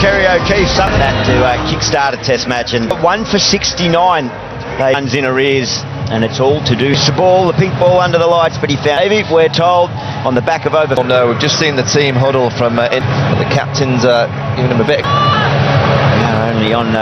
Kerry O'Keefe, something that to kick-start a test match, and 1 for 69. They runs in arrears, and it's all to do. The ball, the pink ball under the lights, but he found Davey, we're told, on the back of over. Oh no, we've just seen the team huddle from the captain's giving him a bit. Only on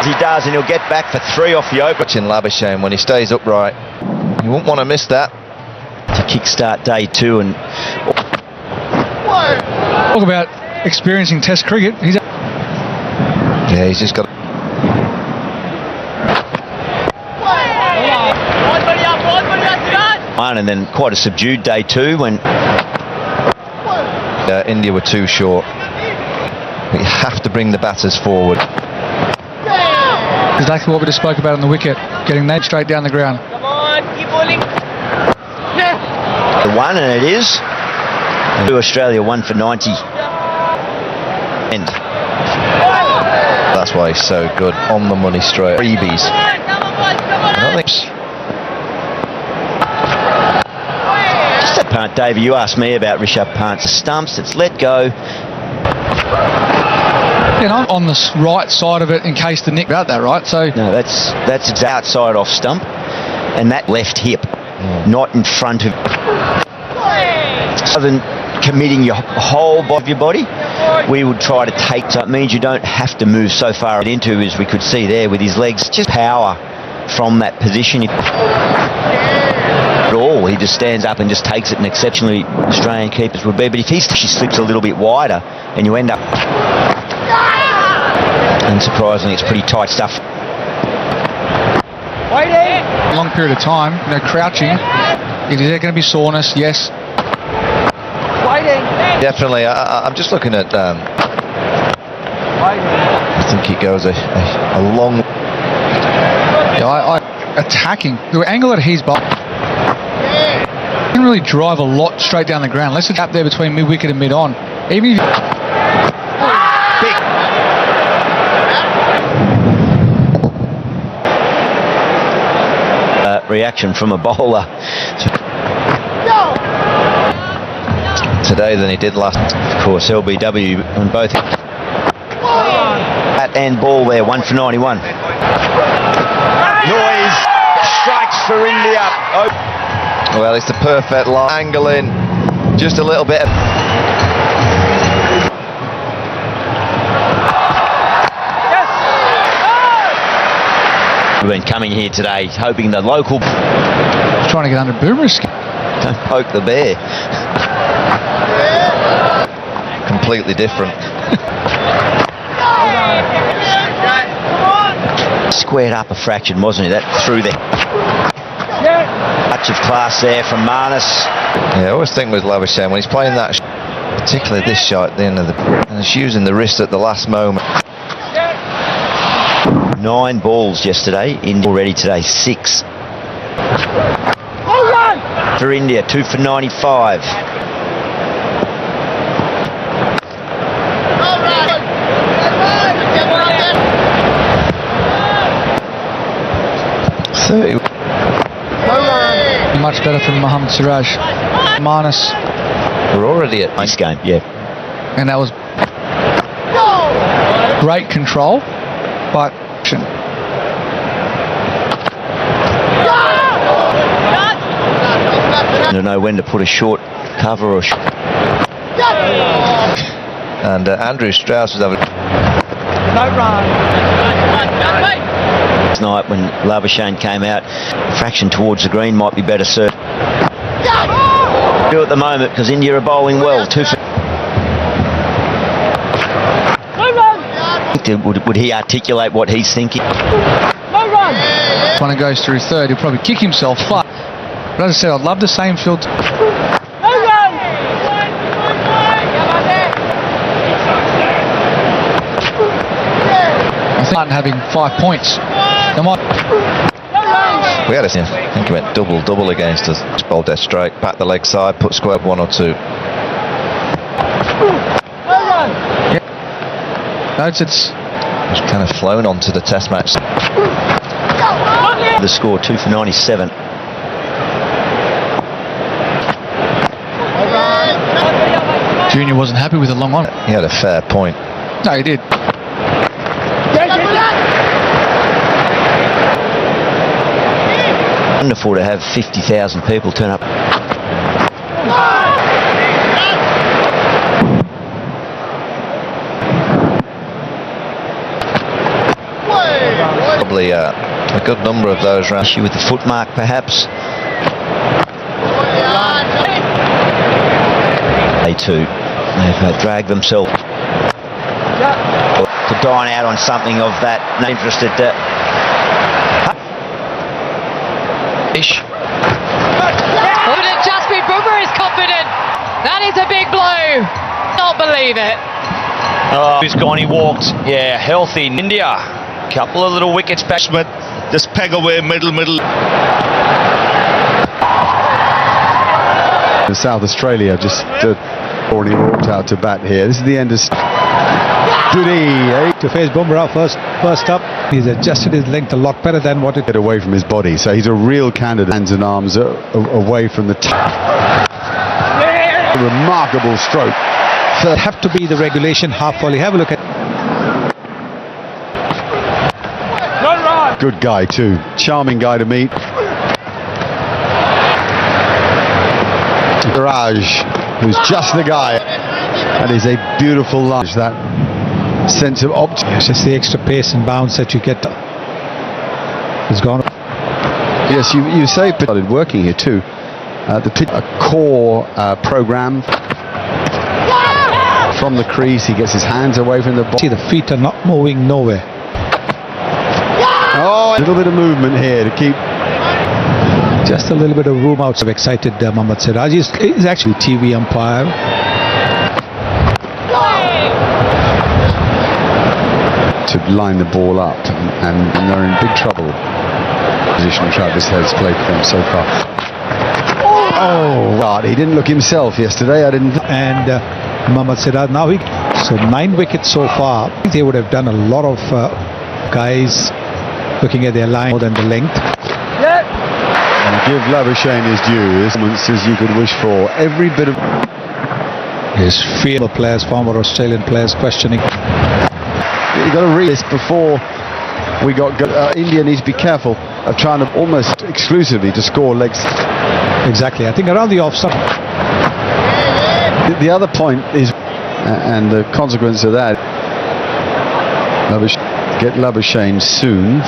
he does, and he'll get back for 3 off the open. Watching Labuschagne when he stays upright, you won't want to miss that. To kick-start day 2, and talk about experiencing Test cricket. Yeah, he's just got. And then quite a subdued day 2 when India were too short. But you have to bring the batters forward. Exactly what we just spoke about on the wicket, getting that straight down the ground. Come on, keep bowling. The one, and it is. And Australia 1 for 90. And that's why he's so good. On the money straight. Freebies. I don't think. Just that part, Davey, you asked me about Rishabh Pant's stumps. It's let go. And I'm on the right side of it in case the nick about that, right? So no, that's outside off stump, and that left hip, not in front of. Other than committing your whole of your body, we would try to take. So it means you don't have to move so far into, as we could see there with his legs, just power from that position. At all, he just stands up and just takes it, and exceptionally Australian keepers would be. But if she slips a little bit wider, and you end up. And surprisingly, it's pretty tight stuff. a long period of time, crouching. Is there going to be soreness? Yes. Definitely. I'm just looking at. I think he goes a long. Attacking the angle that he's by. He can really drive a lot straight down the ground. Let's gap there between mid wicket and mid on. Even if reaction from a bowler today than he did last. Of course, LBW on both bat and ball there, 1 for 91. Noise strikes for India. Oh. Well, it's the perfect line. Angle in, just a little bit of. We've been coming here today hoping the local. Trying to get under Boomer's skin. Don't poke the bear. Completely different. Squared up a fraction, wasn't it? That through there. Touch of class there from Marnus. Yeah, I always think with Labuschagne, when he's playing that, particularly this shot at the end of the, and he's using the wrist at the last moment. 9 balls yesterday, India already today 6. For India, 2 for 95. Much better from Mohammad Siraj. Marnus. We're already at Nice game, yeah. And that was great control, but I don't know when to put a short cover or. And Andrew Strauss was having. Last night when Labuschagne came out, fraction towards the green might be better served. Do at the moment because India are bowling well. 2 for. Would he articulate what he's thinking? when it goes through third, he'll probably kick himself. But as I said, I'd love the same field. I think having 5 points. They might. We had I think he went double against us. Bowled dead strike, back the leg side, put square 1 or 2. Notes it's kind of flown onto the test match. The score 2 for 97. Junior wasn't happy with the long on. He had a fair point. No, he did. Wonderful to have 50,000 people turn up. Probably a good number of those rounds. Issue with the foot mark, perhaps. They too. They've dragged themselves to dine out on something of that. Not interested. Ish. Would it just be Boomer is confident? That is a big blow. Not believe it. Oh, he's gone, he walked. Yeah, healthy. India. Couple of little wickets back. Just peg away, middle. South Australia just already walked out to bat here. This is the end of Doody to face Bumrah first up. He's adjusted his length a lot better than what it get away from his body, so he's a real candidate. Hands and arms away from the remarkable stroke. so have to be the regulation half volley. Have a look at Good guy too, charming guy to meet. Raj, who's just the guy. That is a beautiful lunge. That sense of optimism. it's just the extra pace and bounce that you get. It's gone. Yes, you say it started working here too. A core program from the crease. He gets his hands away from the ball. See, the feet are not moving nowhere. Oh, a little bit of movement here to keep. Just a little bit of room out. So excited, Mohammad Siraj is actually TV umpire. To line the ball up, and they're in big trouble. Position Travis Head's played for them so far. Oh, right, he didn't look himself yesterday. I didn't. And Mohammad Siraj now so 9 wickets so far. I think they would have done a lot of guys looking at their line more than the length. And give Labuschagne his due. His performance as you could wish for. Every bit of His field of players, former Australian players questioning. you got to read this before we got India needs to be careful of trying to almost exclusively to score legs. Exactly. I think around the off-side. The other point is, and the consequence of that, get Labuschagne soon.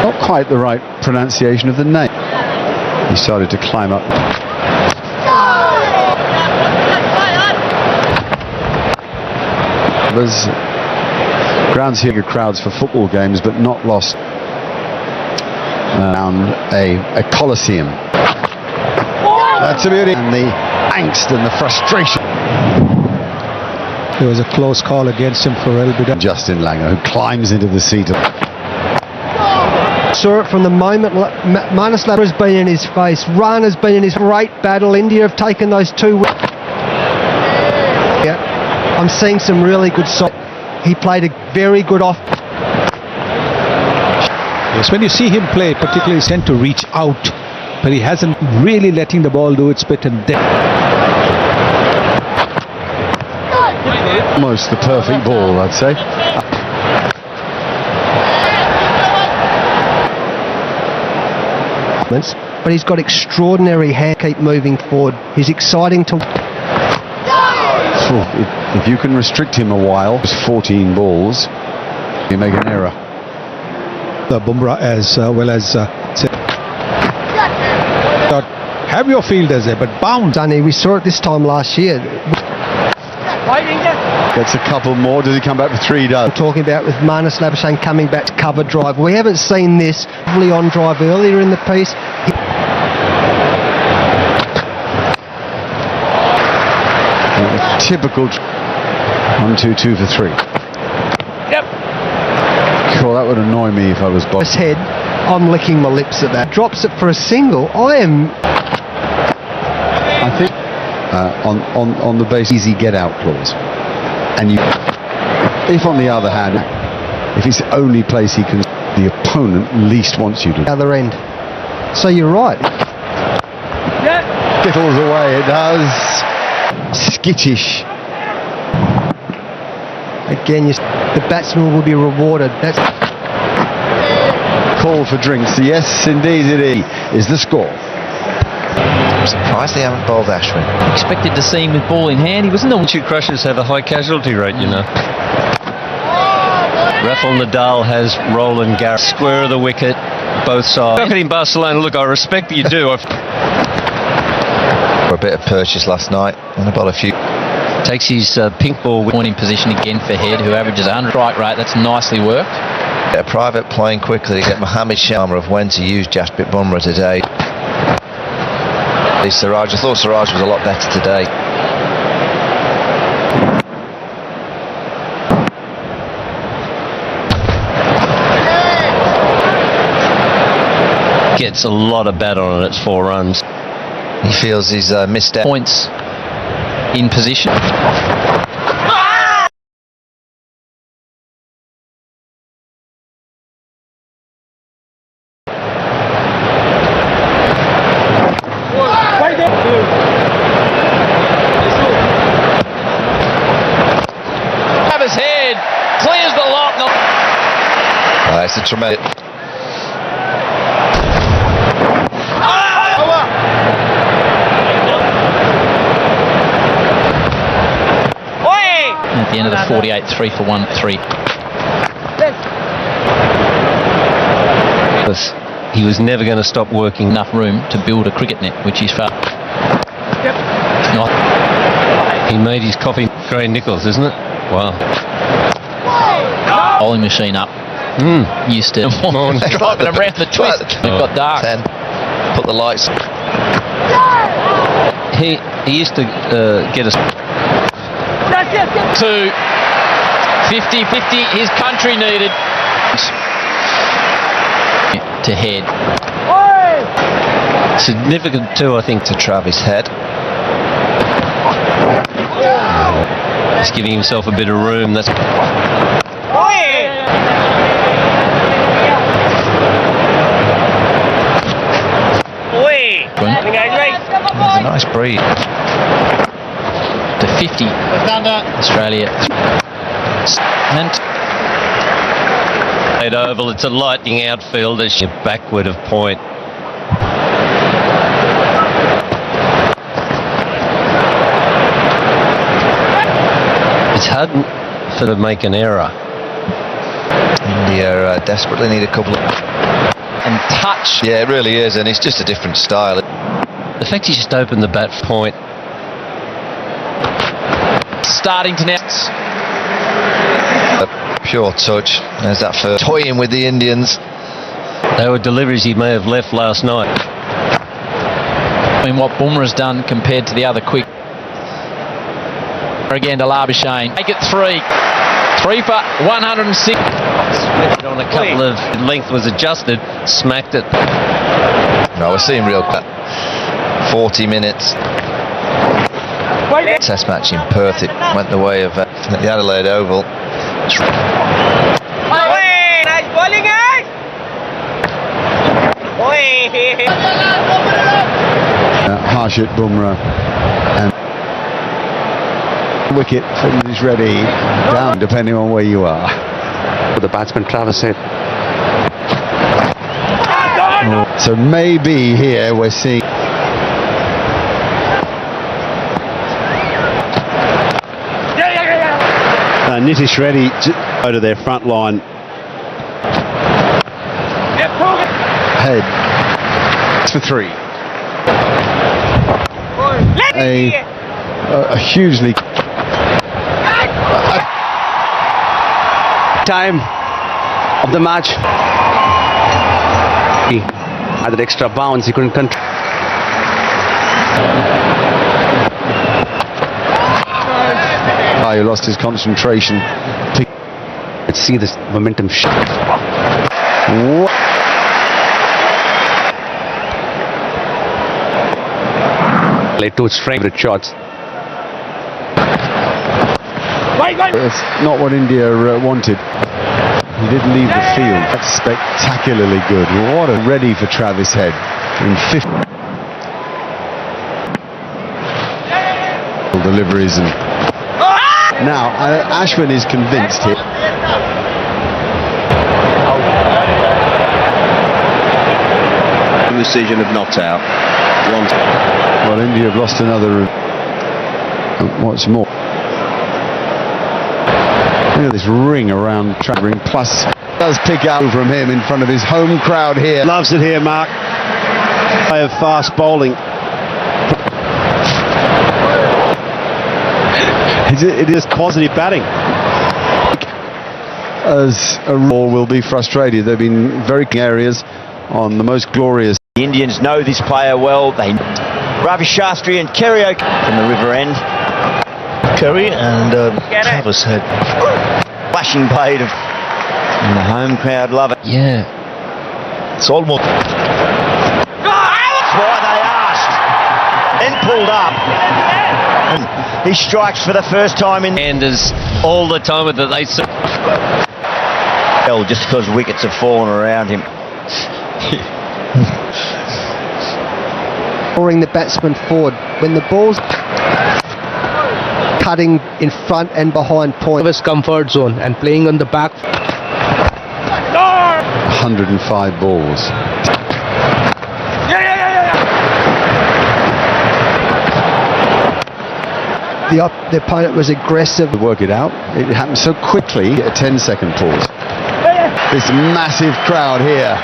Not quite the right pronunciation of the name. He started to climb up. There's grounds here, crowds for football games, but not lost around a coliseum. That's a beauty. And the angst and the frustration. There was a close call against him for Elbida. Justin Langer, who climbs into the seat. Saw it from the moment Marnus Labuschagne has been in his face. Run has been in his great battle. India have taken those 2. Yeah, I'm seeing some really good sides. He played a very good off. Yes, when you see him play, particularly tend to reach out, but he hasn't really letting the ball do its bit and depth. Almost the perfect ball, I'd say. But he's got extraordinary hand. Keep moving forward. He's exciting to. If you can restrict him a while, just 14 balls, you make an error. The Bumrah as well as have your fielders there, but bounce. Dunny, we saw it this time last year. Gets a couple more. Does he come back for 3? Does. I'm talking about with Marnus Labuschagne coming back to cover drive. We haven't seen this really on drive earlier in the piece. Typical 1, 2, 2 for 3. Yep. Cool, that would annoy me if I was boss. His head, I'm licking my lips at that. Drops it for a single. I think on the base easy get out clause. And if on the other hand, if it's the only place he can, the opponent least wants you to. Other end. So you're right. Skittles away, it does. skittish. Again, the batsman will be rewarded. That's Call for drinks. Yes, indeed it is the score. I'm surprised they haven't bowled Ashwin. Expected to see him with ball in hand. He was in the... Two crushers have a high casualty rate, you know. Rafael Nadal has Roland Garros. Square of the wicket, both sides. Look at him, Barcelona. Look, I respect that you do. For a bit of purchase last night and about a few. Takes his pink ball point in position again for Head, who averages 100 strike rate. That's nicely worked. A private playing quickly to get Mohammed Sharma of when to use Jasprit Bumrah today. Siraj, I thought Siraj was a lot better today. Gets a lot of bat on it. It's 4 runs. He feels he's missed out. Points in position. Travis Head clears the lot. It's a tremendous. At the end of the 48, 3 for 1, 3. He was never going to stop working. Enough room to build a cricket net, which is far. It's not. He made his coffee. Gray Nichols, isn't it? Wow. Bowling machine up. Used to driving around the twist. It got dark. 10. Put the lights. He used to get us. 2 50-50. His country needed. To Head. Significant too, I think, To Travis Head. he's giving himself a bit of room. That's There's a nice breeze. To 50. Australia. And At oval, it's a lightning outfield as you're backward of point. It's hard for them to make an error. India desperately need a couple of. and touch. Yeah, it really is, and it's just a different style. The fact he just opened the bat point. Starting to now. A pure touch. There's that first toying with the Indians. They were deliveries he may have left last night. I mean, what Bumrah's done compared to the other quick. Again to Labuschagne. Make it 3. 3 for 106. Swept it on a couple of length was adjusted, smacked it. No, we're seeing real 40 minutes. Test match in Perth. It went the way of the Adelaide Oval. Nice bowling, guys. Harshit Bumrah and wicket is ready down depending on where you are. For the batsman Travis Head. So maybe here we're seeing Nitish Reddy go to their front line. Head for 3. A hugely Time of the match. He had that extra bounce, he couldn't control. he lost his concentration. Let's see this momentum shift. Play two favorite shots. It's not what India wanted. He didn't leave the field. That's spectacularly good. What a ready for Travis Head in 50. deliveries and now Ashwin is convinced here. Decision of not out. Well, India have lost another. What's more, look at this ring around track ring. Plus, does pick up from him in front of his home crowd here. Loves it here, Mark. Play of fast bowling. It is positive batting. As a rule, will be frustrated. They've been very areas on the most glorious. The Indians know this player well. They Ravi Shastri and Kerry from the river end. Kerry and Travis Head. Flashing blade of, and the home crowd love it. Yeah. It's almost. That's why they asked. Then pulled up. And he strikes for the first time in. And is all the time that they. Hell, just because wickets have fallen around him. Pouring the batsman forward. When the ball's cutting in front and behind point. His comfort zone and playing on the back. 105 balls. The opponent was aggressive. To work it out, it happened so quickly. A 10-second pause. This massive crowd here.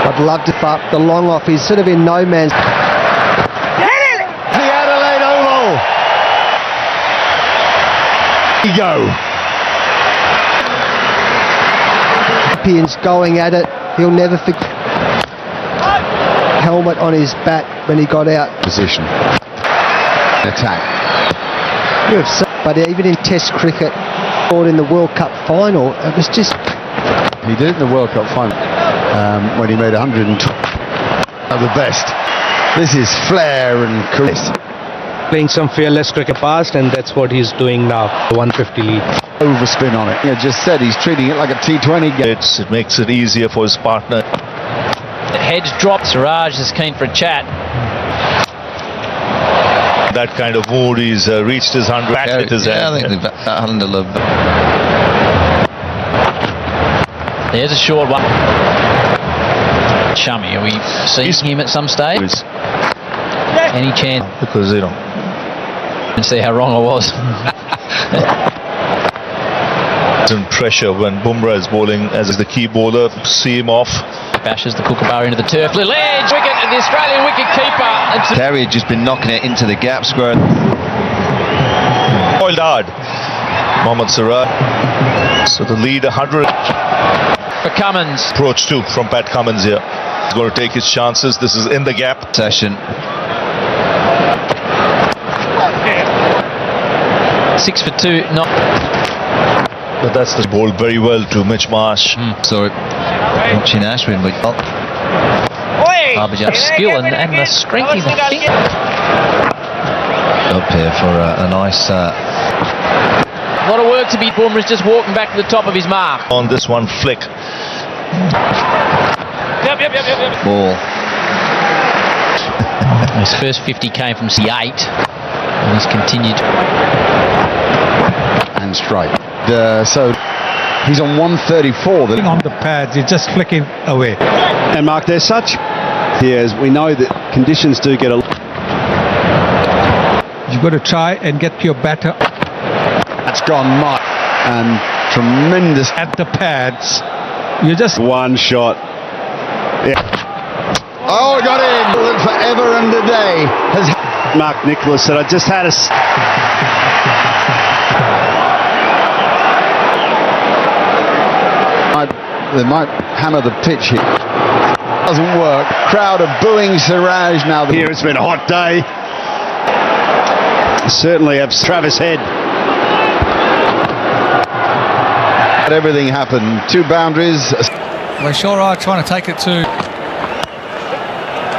I'd love to up the long off. He's sort of in no man's. The Adelaide Oval. Here you go. Champions going at it. He'll never forget. Helmet on his bat when he got out. Position. Attack. But even in Test cricket, or in the World Cup final, it was just. He did it in the World Cup final when he made 120 of the best. This is flair and caress. Playing some fearless cricket past, and that's what he's doing now. 150 lead. Overspin on it. Yeah, just said he's treating it like a T20 game. It makes it easier for his partner. The head's dropped. Siraj is keen for a chat. That kind of mood, he's reached his 100. I think that handle of. There's a short one. Chummy, are we seeing him at some stage? Any chance? Because And see how wrong I was. in pressure when Bumrah is bowling as the key bowler. See him off. Bashes the Kookaburra into the turf. Little edge wicket, and the Australian wicket keeper. Terry had just been knocking it into the gap square. Boiled hard. Mohammad Siraj. So the lead 100. For Cummins. Approach too from Pat Cummins here. He's going to take his chances. This is in the gap. Session. 6 for 2. Not. But that's the bowled very well to Mitch Marsh. So watching Ashwin, but Harbhajan's skill and the strength in the finger. Up here for a nice. A lot of work to be. Bumrah's just walking back to the top of his mark. On this one flick. Ball. His first 50 came from C8, and he's continued. And strike. So he's on 134. On the pads, he's just flicking away. And Mark, there's such here as we know that conditions do get a. You've got to try and get your batter That's gone much. And tremendous at the pads. You just one shot. Yeah. Oh, got in forever and a day. Mark Nicholas said, I just had a. They might hammer the pitch here. Doesn't work. Crowd are booing Siraj now. Here it's been a hot day. Certainly have Travis Head. But everything happened. 2 boundaries. They sure are trying to take it to.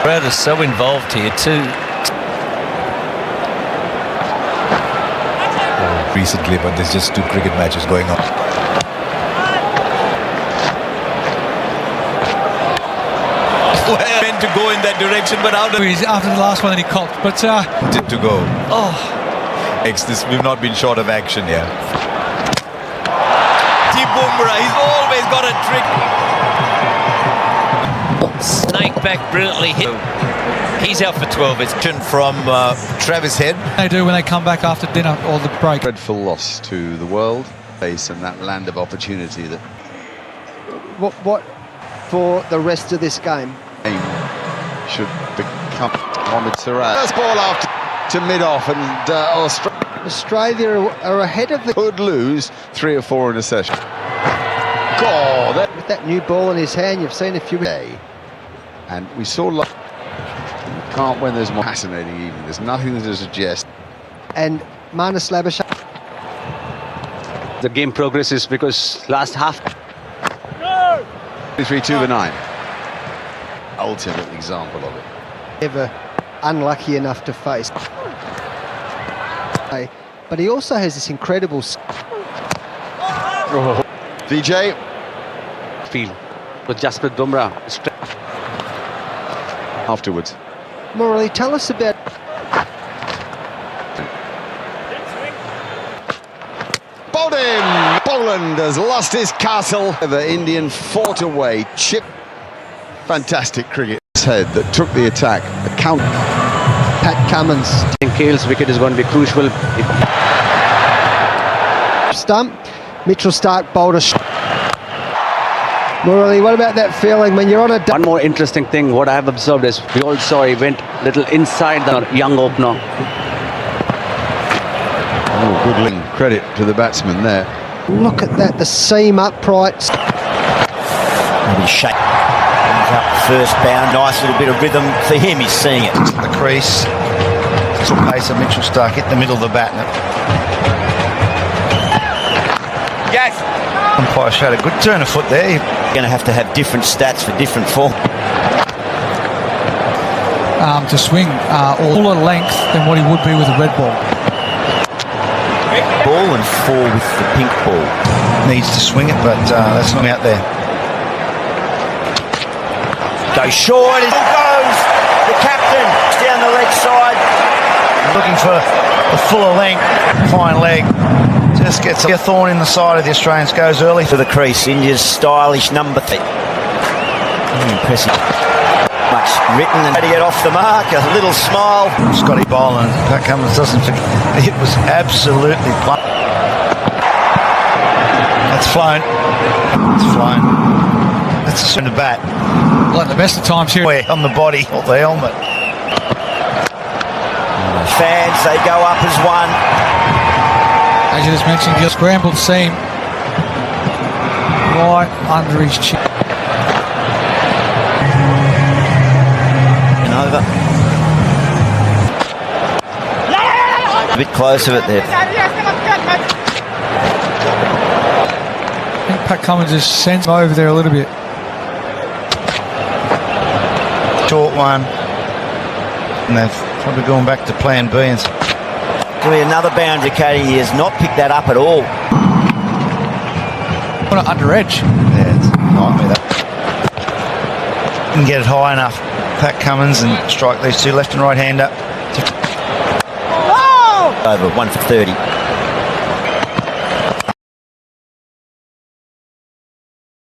Brad is so involved here too. Recently, but there's just 2 cricket matches going on. Well, meant to go in that direction, but out of after the last one that he copped. But it to go. We've not been short of action here. Bumrah, he's always got a trick. Snake back brilliantly hit. He's out for 12. It's From Travis Head. they do when they come back after dinner or the break. Dreadful loss to the world face and that land of opportunity that What for the rest of this game? should become Mohamed Salah. First ball after to mid-off, and Australia are ahead of the... could lose 3 or 4 in a session. God, With that new ball in his hand, you've seen a few... and we saw... can't win, there's more fascinating evening. There's nothing to suggest. And Marnus Labuschagne... The game progresses because last half... 3-2-9. Ultimate example of it. Ever unlucky enough to face. But he also has this incredible... VJ. Field with Jasprit Bumrah. Afterwards. Morley, tell us about... Bowled him! Poland has lost his castle. The Indian fought away. Chip. Fantastic cricket. Head that took the attack. A count. Pat Cummins. I think Kale's wicket is going to be crucial. Stump. Mitchell Stark bowled a... Morley, what about that feeling when you're on a... One more interesting thing, what I have observed is we all saw he went little inside the young opener. Oh, good link. Credit to the batsman there. Look at that, the seam uprights. Maybe shake. Up first bound, nice little bit of rhythm for him. He's seeing it. The crease. It's a pace of Mitchell Stark hit the middle of the bat. Yes. Umpire showed a good turn of foot there. You're going to have different stats for different form. To swing all at length than what he would be with a red ball. Ball and 4 with the pink ball. Needs to swing it, but that's not out there. Go short. It goes. The captain down the leg side. Looking for the fuller length. Fine leg. Just gets a thorn in the side of the Australians. Goes early For the crease. India's stylish number 3. Impressive. Much written and to get off the mark. A little smile. Scotty Boland. Pat Cummins doesn't forget. It was absolutely blunt. That's flown. It's flown. That's a soon to bat. Like the best of times here. On the body, not the helmet. Fans, they go up as one. As you just mentioned, Gil scrambled seam right under his chin. And over. A bit close of it there. I think Pat Cummins has sent him over there a little bit. Short one. And they've probably gone back to plan B. And Could be another boundary, Katie. He has not picked that up at all. What an under edge. yeah, it's a nightmare that. Didn't get it high enough. Pat Cummins and strike these two left and right hander. Over 1 for 30.